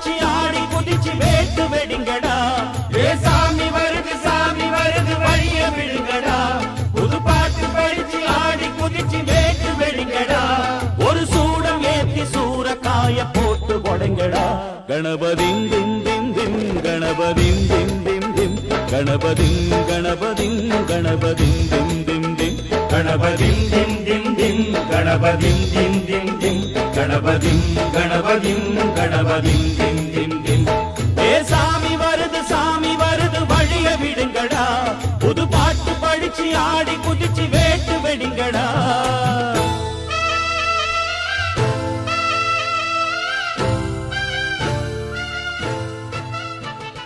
பறிச்சு ஆடி குதிச்சு வேட்டு வெடிங்கடா. ஏ சாமி வருது வழிய விடுங்கடா. புது பாட்டு படிச்சு ஆடி குதிச்சு வேட்டு வெடிங்கடா. ஒரு சூடம் ஏத்தி சூறக்காய போட்டு கொடைங்கடா. கணபதிம் திம் திம் திம் கணபதிம் திம் திம் திம் கணபதிம் கணபதிம் கணபதிம் திம் திம் திம் கணபதிம் திம் திம் திம் கணபதிம் திம் திம் திம் கணபதிம் கணபதிம் கணபதிம் திம் திம் திம்.